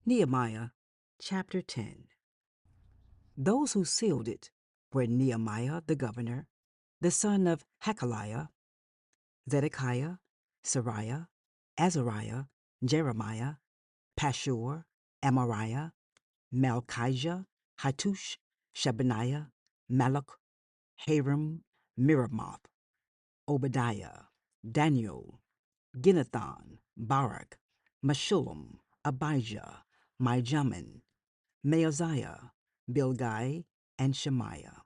Nehemiah chapter 10. Those who sealed it were Nehemiah the governor, the son of Hakaliah, Zedekiah, Sariah, Azariah, Jeremiah, Pashur, Amariah, Malchijah, Hattush, Shebaniah, Malach, Haram, Miramoth, Obadiah, Daniel, Ginnathan, Barak, Meshullam, Abijah, Mijamin, Maaziah, Bilgai, and Shemaiah.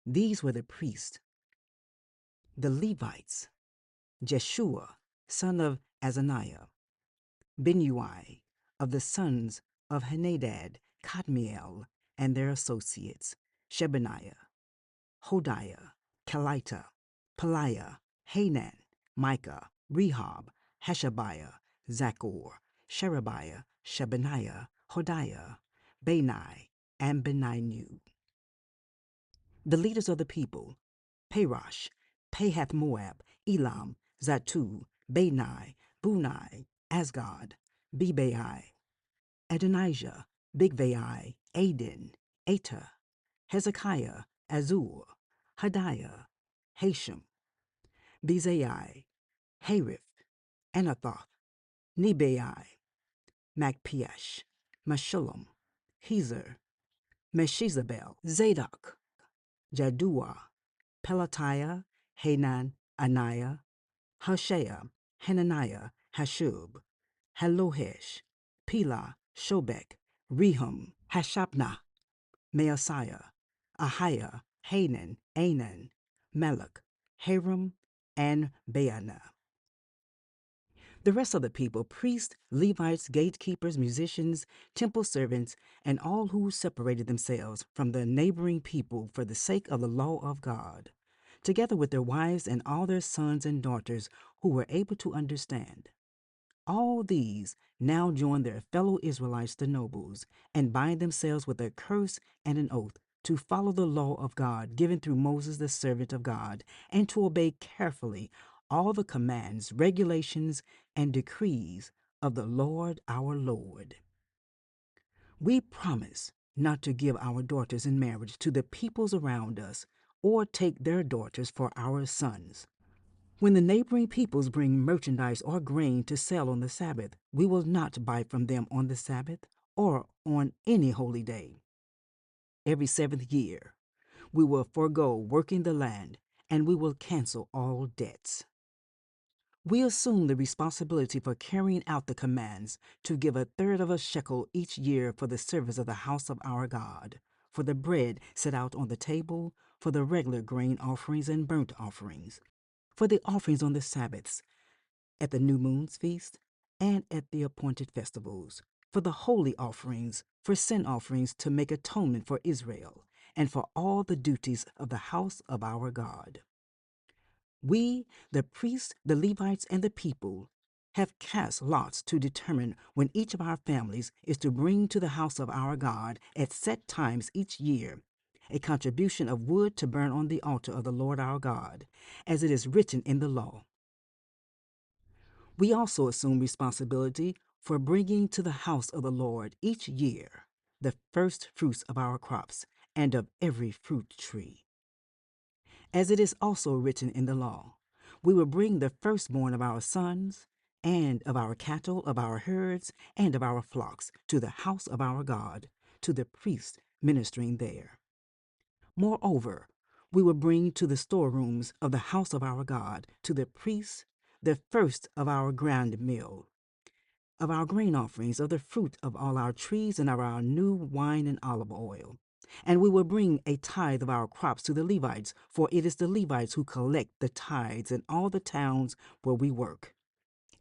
These were the priests. The Levites, Jeshua, son of Azaniah, Binui, of the sons of Henadad, Kadmiel, and their associates, Shebaniah, Hodiah, Kelita, Peliah, Hanan, Micah, Rehob, Hashabiah, Zachor, Sherebiah, Shebaniah, Hodiah, Bani, and Beninu. The leaders of the people, Parosh, Pahath Moab, Elam, Zatu, Bani, Bunai, Asgad, Bebai, Adonijah, Bigvai, Adin, Eta, Hezekiah, Azur, Hadiah, Hashem, Bezai, Harith, Anathoth, Nebai, Macpiash, Meshullam, Hezer, Meshezabel, Zadok, Jaddua, Pelatiah, Hanan, Anaiah, Hoshea, Hananiah, Hashub, Halohesh, Pela, Shobek, Rehum, Hashabnah, Maasiah, Ahiah, Hanan, Anan, Malach, Haram, and Baanah. The rest of the people, priests, Levites, gatekeepers, musicians, temple servants, and all who separated themselves from the neighboring people for the sake of the law of God, together with their wives and all their sons and daughters who were able to understand. All these now join their fellow Israelites, the nobles, and bind themselves with a curse and an oath to follow the law of God given through Moses, the servant of God, and to obey carefully all the commands, regulations, and decrees of the Lord our Lord. We promise not to give our daughters in marriage to the peoples around us or take their daughters for our sons. When the neighboring peoples bring merchandise or grain to sell on the Sabbath, we will not buy from them on the Sabbath or on any holy day. Every seventh year, we will forego working the land, and we will cancel all debts. We assume the responsibility for carrying out the commands to give a third of a shekel each year for the service of the house of our God, for the bread set out on the table, for the regular grain offerings and burnt offerings, for the offerings on the Sabbaths, at the new moon's feast, and at the appointed festivals, for the holy offerings, for sin offerings to make atonement for Israel, and for all the duties of the house of our God. We, the priests, the Levites, and the people, have cast lots to determine when each of our families is to bring to the house of our God at set times each year a contribution of wood to burn on the altar of the Lord our God, as it is written in the law. We also assume responsibility for bringing to the house of the Lord each year the first fruits of our crops and of every fruit tree. As it is also written in the law, we will bring the firstborn of our sons and of our cattle, of our herds, and of our flocks to the house of our God, to the priests ministering there. Moreover, we will bring to the storerooms of the house of our God, to the priests, the first of our ground meal, of our grain offerings, of the fruit of all our trees, and of our new wine and olive oil. And we will bring a tithe of our crops to the Levites, for it is the Levites who collect the tithes in all the towns where we work.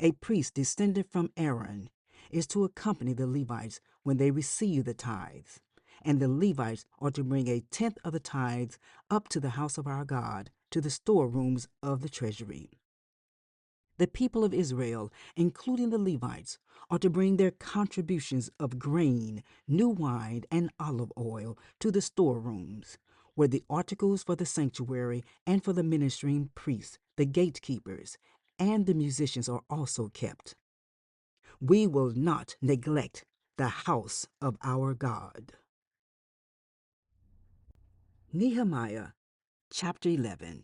A priest descended from Aaron is to accompany the Levites when they receive the tithes, and the Levites are to bring a tenth of the tithes up to the house of our God, to the storerooms of the treasury. The people of Israel, including the Levites, are to bring their contributions of grain, new wine, and olive oil to the storerooms, where the articles for the sanctuary and for the ministering priests, the gatekeepers, and the musicians are also kept. We will not neglect the house of our God. Nehemiah chapter 11.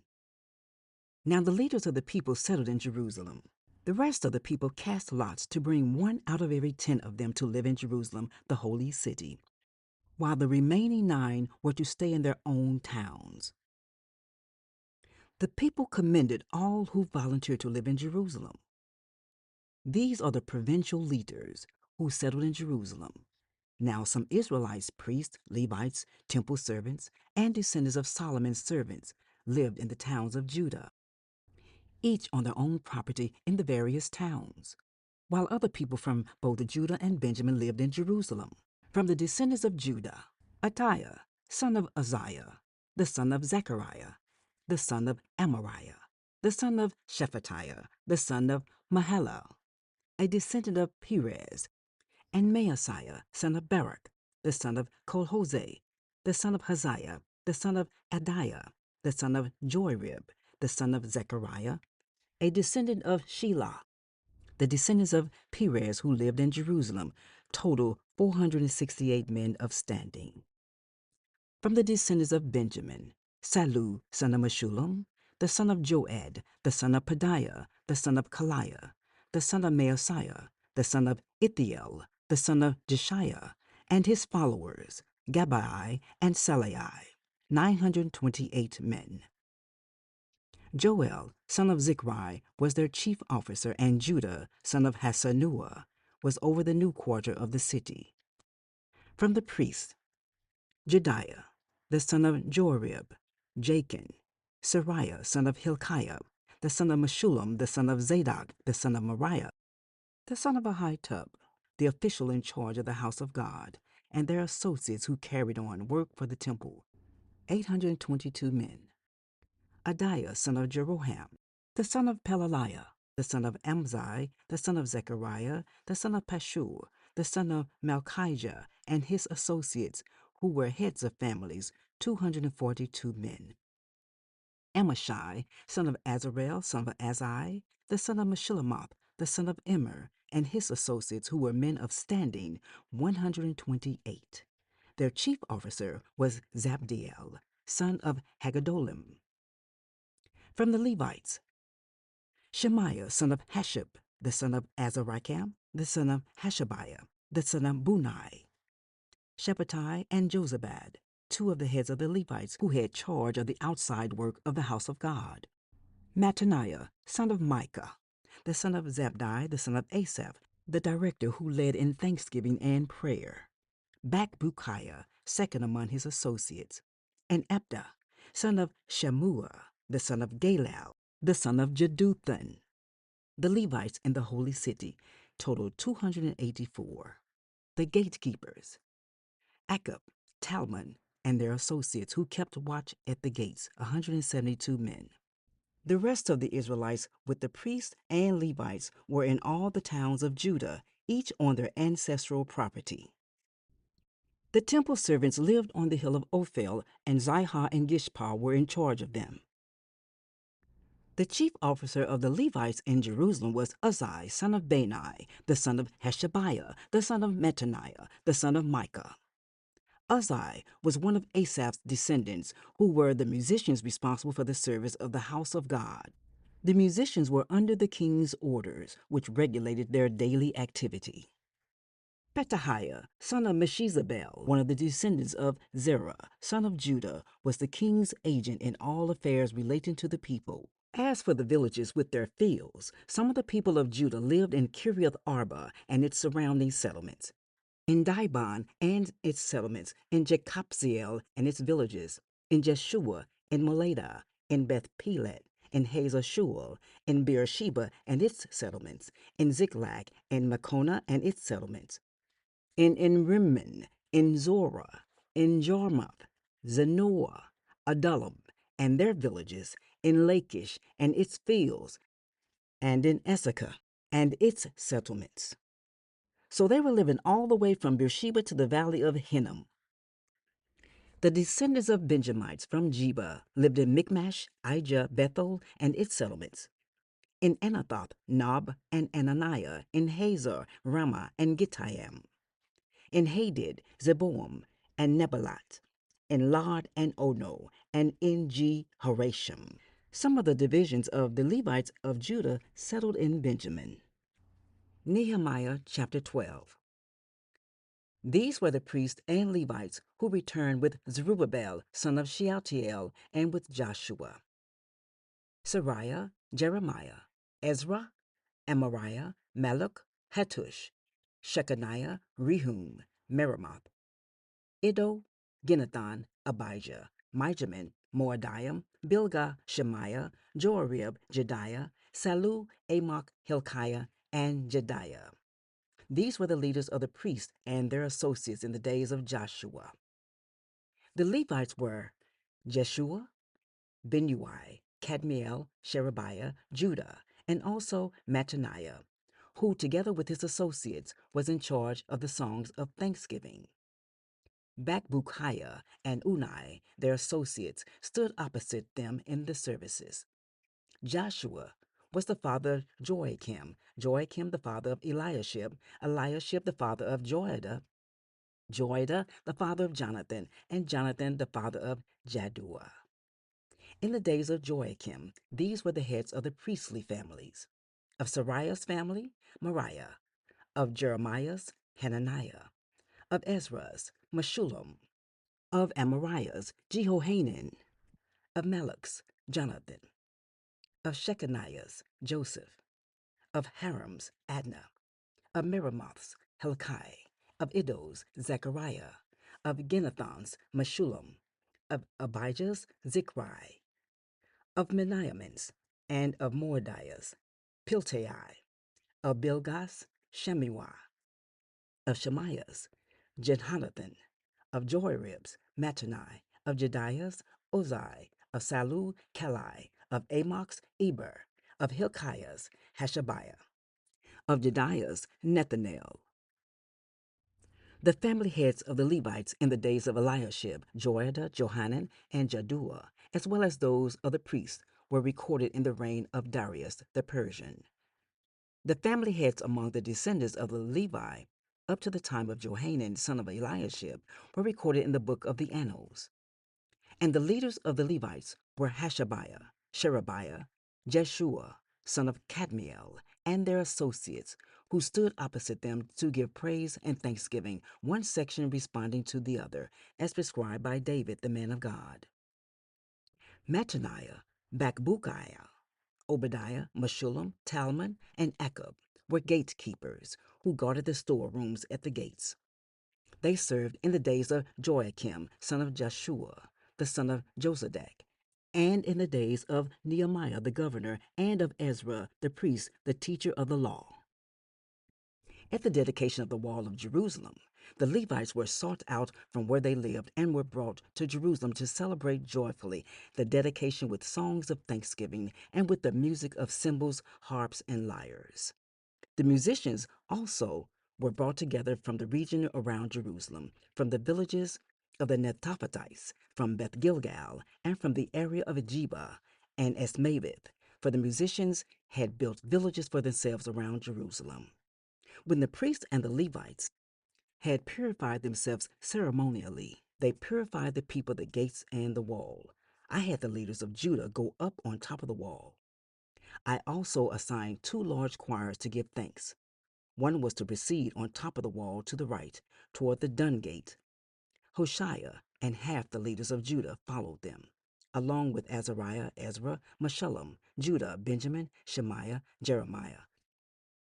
Now the leaders of the people settled in Jerusalem. The rest of the people cast lots to bring one out of every 10 of them to live in Jerusalem, the holy city, while the remaining 9 were to stay in their own towns. The people commended all who volunteered to live in Jerusalem. These are the provincial leaders who settled in Jerusalem. Now some Israelites, priests, Levites, temple servants, and descendants of Solomon's servants lived in the towns of Judah, each on their own property in the various towns, while other people from both Judah and Benjamin lived in Jerusalem. From the descendants of Judah, Attiah, son of Uzziah, the son of Zechariah, the son of Amariah, the son of Shephatiah, the son of Mahela, a descendant of Perez, and Maaseiah, son of Barak, the son of Colhose, the son of Haziah, the son of Adiah, the son of Joarib, the son of Zechariah, a descendant of Shelah. The descendants of Perez who lived in Jerusalem total 468 men of standing. From the descendants of Benjamin, Sallu, son of Meshullam, the son of Joed, the son of Pedaiah, the son of Kaliah, the son of Maaseiah, the son of Ithiel, the son of Jeshiah, and his followers, Gabai and Salai, 928 men. Joel, son of Zichri, was their chief officer, and Judah, son of Hassenuah, was over the new quarter of the city. From the priests, Jediah, the son of Joarib, Jachin, Sariah, son of Hilkiah, the son of Meshullam, the son of Zadok, the son of Moriah, the son of Ahitub, the official in charge of the house of God, and their associates who carried on work for the temple, 822 men. Adiah, son of Jeroham, the son of Pelaliah, the son of Amzai, the son of Zechariah, the son of Pashur, the son of Malchijah, and his associates, who were heads of families, 242 men. Amashai, son of Azarel, son of Azai, the son of Meshillemoth, the son of Immer, and his associates, who were men of standing, 128. Their chief officer was Zabdiel, son of Haggedolim. From the Levites, Shemaiah, son of Hashub, the son of Azarikam, the son of Hashabiah, the son of Bunai, Shephatiah, and Jozabad, 2 of the heads of the Levites who had charge of the outside work of the house of God. Mattaniah, son of Micah, the son of Zabdi, the son of Asaph, the director who led in thanksgiving and prayer. Bakbukiah, second among his associates, and Abda, son of Shammua, the son of Galal, the son of Jeduthun. The Levites in the holy city totaled 284. The gatekeepers, Akub, Talmon, and their associates who kept watch at the gates, 172 men. The rest of the Israelites with the priests and Levites were in all the towns of Judah, each on their ancestral property. The temple servants lived on the hill of Ophel, and Zihah and Gishpah were in charge of them. The chief officer of the Levites in Jerusalem was Uzzi, son of Bani, the son of Hashabiah, the son of Mattaniah, the son of Micah. Uzzi was one of Asaph's descendants, who were the musicians responsible for the service of the house of God. The musicians were under the king's orders, which regulated their daily activity. Petahiah, son of Meshezabel, one of the descendants of Zerah, son of Judah, was the king's agent in all affairs relating to the people. As for the villages with their fields, some of the people of Judah lived in Kiriath Arba and its surrounding settlements, in Dibon and its settlements, in Jekapziel and its villages, in Jeshua, in Moladah, in Beth Pelet, in Hazar Shual, in Beersheba and its settlements, in Ziklag, in Makona and its settlements, in Rimmon, in Zorah, in Jarmuth, Zanoah, Adullam, and their villages, in Lachish and its fields, and in Esekah and its settlements. So they were living all the way from Beersheba to the valley of Hinnom. The descendants of Benjamites from Jeba lived in Michmash, Ijah, Bethel, and its settlements, in Anathoth, Nob, and Ananiah, in Hazor, Ramah, and Gittaim. in Hadid, Zeboam, and Nebalat, in Lod and Ono, and in Harashim. Some of the divisions of the Levites of Judah settled in Benjamin. Nehemiah chapter 12. These were the priests and Levites who returned with Zerubbabel, son of Shealtiel, and with Joshua, Sariah, Jeremiah, Ezra, Amariah, Maluk, Hattush, Shechaniah, Rehum, Meremoth, Iddo, Ginathan, Abijah, Mijamin, Moadiam, Bilgah, Shemaiah, Joarib, Jediah, Salu, Amok, Hilkiah, and Jediah. These were the leaders of the priests and their associates in the days of Joshua. The Levites were Jeshua, Binui, Kadmiel, Sherebiah, Judah, and also Mattaniah, who, together with his associates, was in charge of the songs of thanksgiving. Bakbukiah and Unai, their associates, stood opposite them in the services. Joshua was the father of Joachim, Joachim the father of Eliashib, Eliashib the father of Joiada, Joiada the father of Jonathan, and Jonathan the father of Jaddua. In the days of Joachim, these were the heads of the priestly families. Of Sariah's family, Moriah. Of Jeremiah's, Hananiah. Of Ezra's, Meshullam. Of Amariah's, Jehohanan. Of Maluk's, Jonathan. Of Shechaniah's, Joseph. Of Haram's, Adnah. Of Meremoth's, Hilkiah. Of Iddo's, Zechariah. Of Ginnathon's, Meshullam. Of Abijah's, Zichri. Of Meniamin's, and of Mordaiah's, Piltai. Of Bilgah's, Shemaiah. Of Shemaiah's, Jehonathon. Of Joarib's, Mattani. Of Jediah's, Uzai. Of Salu, Kalai. Of Amok's, Eber. Of Hilkiah's, Hashabiah. Of Jediah's, Nethanel. The family heads of the Levites in the days of Eliashib, Joiada, Johanan, and Jaddua, as well as those of the priests, were recorded in the reign of Darius the Persian. The family heads among the descendants of the Levi, up to the time of Johanan, son of Eliashib, were recorded in the book of the Annals. And the leaders of the Levites were Hashabiah, Sherebiah, Jeshua, son of Kadmiel, and their associates, who stood opposite them to give praise and thanksgiving, one section responding to the other, as prescribed by David, the man of God. Mattaniah, Bakbukiah, Obadiah, Meshullam, Talmon, and Akub were gatekeepers who guarded the storerooms at the gates. They served in the days of Joachim, son of Joshua, the son of Josadak, and in the days of Nehemiah the governor, and of Ezra the priest, the teacher of the law. At the dedication of the wall of Jerusalem, the Levites were sought out from where they lived and were brought to Jerusalem to celebrate joyfully the dedication with songs of thanksgiving and with the music of cymbals, harps, and lyres. The musicians also were brought together from the region around Jerusalem, from the villages of the Netophathites, from Beth Gilgal, and from the area of Jeba and Esmaveth, for the musicians had built villages for themselves around Jerusalem. When the priests and the Levites had purified themselves ceremonially, they purified the people, the gates, and the wall. I had the leaders of Judah go up on top of the wall. I also assigned 2 large choirs to give thanks. One was to proceed on top of the wall to the right, toward the Dung Gate. Hoshea and half the leaders of Judah followed them, along with Azariah, Ezra, Meshullam, Judah, Benjamin, Shemaiah, Jeremiah,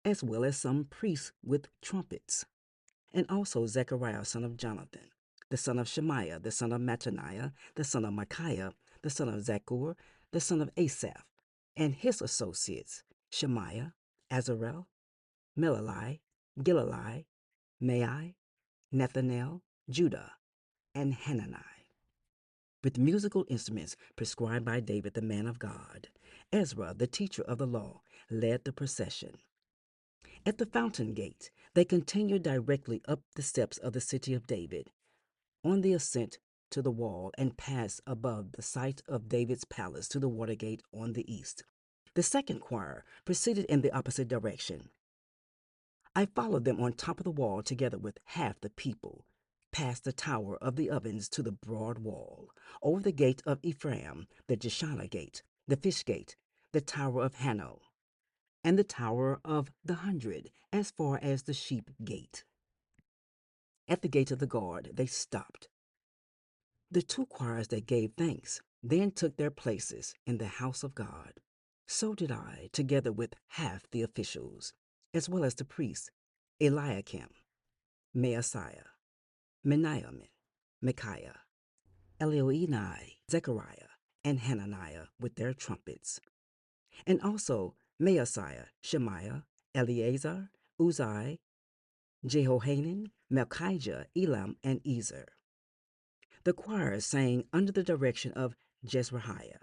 as well as some priests with trumpets, and also Zechariah, son of Jonathan, the son of Shemaiah, the son of Mattaniah, the son of Micaiah, the son of Zaccur, the son of Asaph, and his associates, Shemaiah, Azarel, Milalai, Gilalai, Mai, Nethanel, Judah, and Hanani, with musical instruments prescribed by David, the man of God. Ezra, the teacher of the law, led the procession. At the fountain gate, they continued directly up the steps of the city of David, on the ascent to the wall, and passed above the site of David's palace to the water gate on the east. The second choir proceeded in the opposite direction. I followed them on top of the wall together with half the people, past the tower of the ovens to the broad wall, over the gate of Ephraim, the Jeshanah gate, the fish gate, the tower of Hanel, and the tower of the 100, as far as the sheep gate. At the gate of the guard they stopped. The two choirs that gave thanks then took their places in the house of God. So did I, together with half the officials, as well as the priests, Eliakim, Maaseiah, Menaiah, Micaiah, Elioenai, Zechariah, and Hananiah with their trumpets, and also Maaseiah, Shemaiah, Eleazar, Uzai, Jehohanan, Malchijah, Elam, and Ezer. The choir sang under the direction of Jezreiah.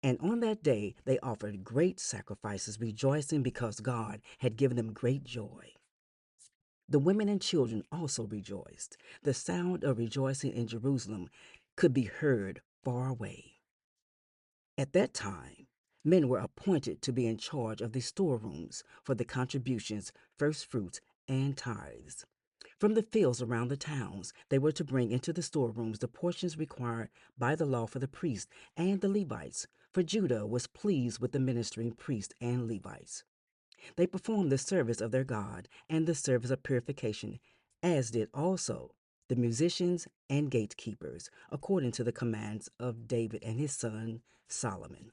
And on that day they offered great sacrifices, rejoicing because God had given them great joy. The women and children also rejoiced. The sound of rejoicing in Jerusalem could be heard far away. At that time, men were appointed to be in charge of the storerooms for the contributions, first fruits, and tithes. From the fields around the towns, they were to bring into the storerooms the portions required by the law for the priests and the Levites, for Judah was pleased with the ministering priests and Levites. They performed the service of their God and the service of purification, as did also the musicians and gatekeepers, according to the commands of David and his son Solomon.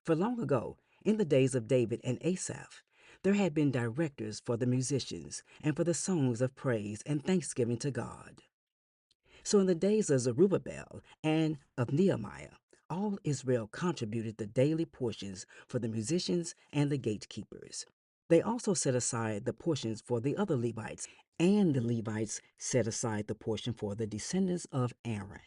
For long ago, in the days of David and Asaph, there had been directors for the musicians and for the songs of praise and thanksgiving to God. So in the days of Zerubbabel and of Nehemiah, all Israel contributed the daily portions for the musicians and the gatekeepers. They also set aside the portions for the other Levites, and the Levites set aside the portion for the descendants of Aaron.